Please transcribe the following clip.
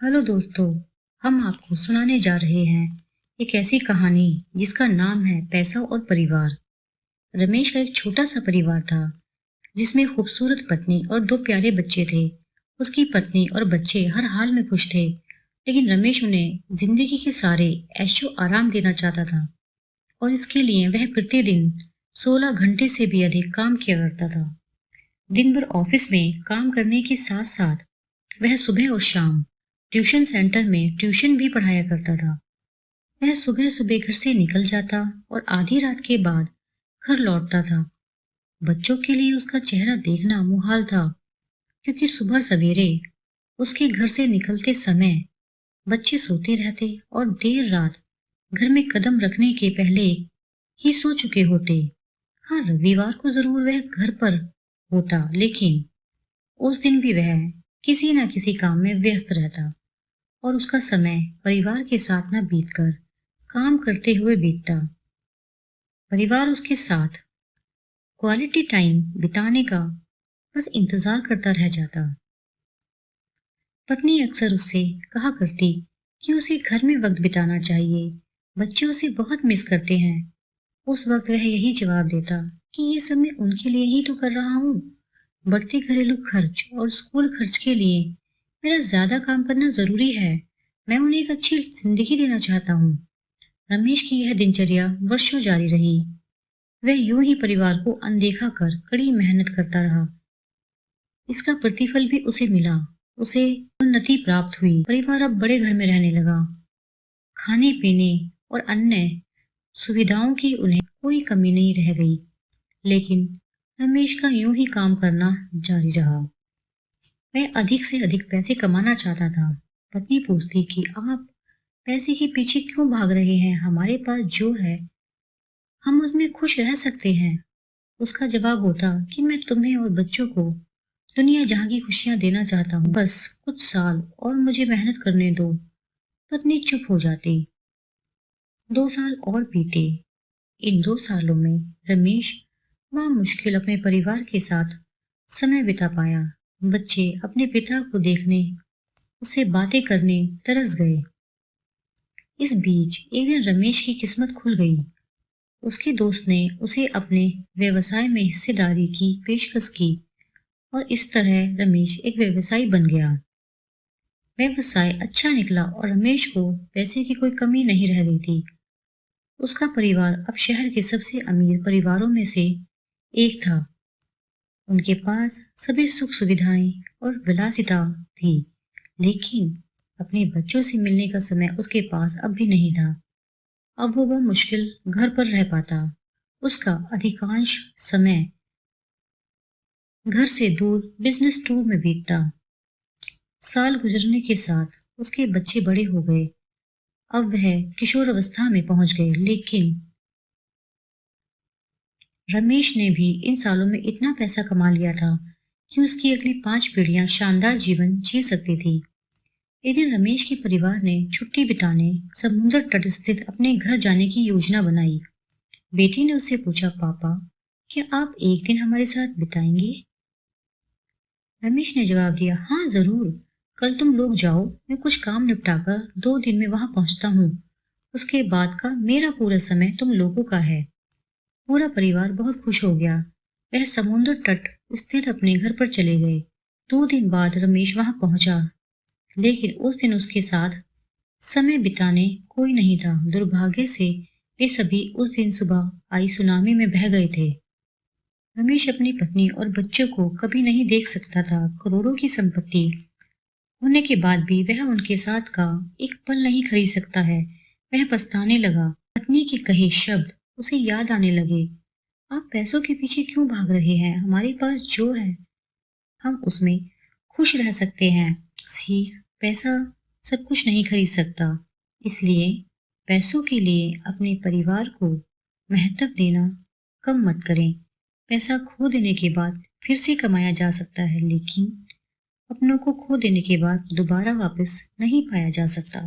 Hello दोस्तों, हम आपको सुनाने जा रहे हैं एक ऐसी कहानी जिसका नाम है पैसा और परिवार। रमेश का एक छोटा सा परिवार था जिसमें खूबसूरत पत्नी और दो प्यारे बच्चे थे। उसकी पत्नी और बच्चे हर हाल में खुश थे, लेकिन रमेश उन्हें जिंदगी के सारे ऐशो आराम देना चाहता था और इसके लिए वह प्रतिदिन 16 घंटे से भी अधिक काम किया करता था। दिन भर ऑफिस में काम करने के साथ साथ वह सुबह और शाम ट्यूशन सेंटर में ट्यूशन भी पढ़ाया करता था। वह सुबह सुबह घर से निकल जाता और आधी रात के बाद घर लौटता था। बच्चों के लिए उसका चेहरा देखना मुहाल था, क्योंकि सुबह सवेरे उसके घर से निकलते समय बच्चे सोते रहते और देर रात घर में कदम रखने के पहले ही सो चुके होते। हाँ, रविवार को जरूर वह घर पर होता, लेकिन उस दिन भी वह किसी न किसी काम में व्यस्त रहता और उसका समय परिवार के साथ न बीतकर काम करते हुए बीतता। परिवार उसके साथ क्वालिटी टाइम बिताने का बस इंतजार करता रह जाता। पत्नी अक्सर उससे कहा करती कि उसे घर में वक्त बिताना चाहिए, बच्चे उसे बहुत मिस करते हैं। उस वक्त वह यही जवाब देता कि ये सब मैं उनके लिए ही तो कर रहा हूँ। बढ़ते घरेलू खर्च और स्कूल खर्च के लिए मेरा ज्यादा काम करना जरूरी है। मैं उन्हें एक अच्छी जिंदगी देना चाहता हूँ। रमेश की यह दिनचर्या वर्षों जारी रही। वह यूं ही परिवार को अनदेखा कर कड़ी मेहनत करता रहा। इसका प्रतिफल भी उसे मिला। उसे उन्नति प्राप्त हुई। परिवार अब बड़े घर में रहने लगा। खाने पीने और अन्य सुविधाओं की उन्हें कोई कमी नहीं रह गई। लेकिन रमेश का यूं ही काम करना जारी रहा। वह अधिक से अधिक पैसे कमाना चाहता था। पत्नी पूछती कि आप पैसे के पीछे क्यों भाग रहे हैं? हमारे पास जो है हम उसमें खुश रह सकते हैं। उसका जवाब होता कि मैं तुम्हें और बच्चों को दुनिया जहां की खुशियां देना चाहता हूँ। बस कुछ साल और मुझे मेहनत करने दो। पत्नी चुप हो जाती। 2 साल और बीते। इन 2 सालों में रमेश वह मुश्किल अपने परिवार के साथ समय बिता पाया। बच्चे अपने पिता को देखने, उससे बातें करने तरस गए। इस बीच एक दिन रमेश की किस्मत खुल गई। उसके दोस्त ने उसे अपने व्यवसाय में हिस्सेदारी की पेशकश की और इस तरह रमेश एक व्यवसायी बन गया। व्यवसाय अच्छा निकला और रमेश को पैसे की कोई कमी नहीं रह गई थी। उसका परिवार अब शहर के सबसे अमीर परिवारों में से एक था। उनके पास सभी सुख सुविधाएं और विलासिता थी, लेकिन अपने बच्चों से मिलने का समय उसके पास अब भी नहीं था। अब वो मुश्किल घर पर रह पाता। उसका अधिकांश समय घर से दूर बिजनेस टूर में बीतता। साल गुजरने के साथ उसके बच्चे बड़े हो गए। अब वह किशोर अवस्था में पहुंच गए, लेकिन रमेश ने भी इन सालों में इतना पैसा कमा लिया था कि उसकी अगली 5 पीढ़ियां शानदार जीवन जी सकती थी। एक दिन रमेश के परिवार ने छुट्टी बिताने समुद्र तट स्थित अपने घर जाने की योजना बनाई। बेटी ने उससे पूछा, पापा, क्या आप एक दिन हमारे साथ बिताएंगे? रमेश ने जवाब दिया, हाँ जरूर, कल तुम लोग जाओ, मैं कुछ काम निपटाकर 2 दिन में वहां पहुंचता हूँ। उसके बाद का मेरा पूरा समय तुम लोगों का है। पूरा परिवार बहुत खुश हो गया। वह समुद्र तट स्थित अपने घर पर चले गए। 2 दिन बाद रमेश वहां पहुंचा, लेकिन उस दिन उसके साथ समय बिताने कोई नहीं था। दुर्भाग्य से वे सभी उस दिन सुबह आई सुनामी में बह गए थे। रमेश अपनी पत्नी और बच्चों को कभी नहीं देख सकता था। करोड़ों की संपत्ति होने के बाद भी वह उनके साथ का एक पल नहीं खरीद सकता है। वह पछताने लगा। पत्नी के कहे शब्द उसे याद आने लगे। आप पैसों के पीछे क्यों भाग रहे हैं? हमारे पास जो है हम उसमें खुश रह सकते हैं। सीख, पैसा सब कुछ नहीं खरीद सकता, इसलिए पैसों के लिए अपने परिवार को महत्व देना कम मत करें। पैसा खो देने के बाद फिर से कमाया जा सकता है, लेकिन अपनों को खो देने के बाद दोबारा वापस नहीं पाया जा सकता।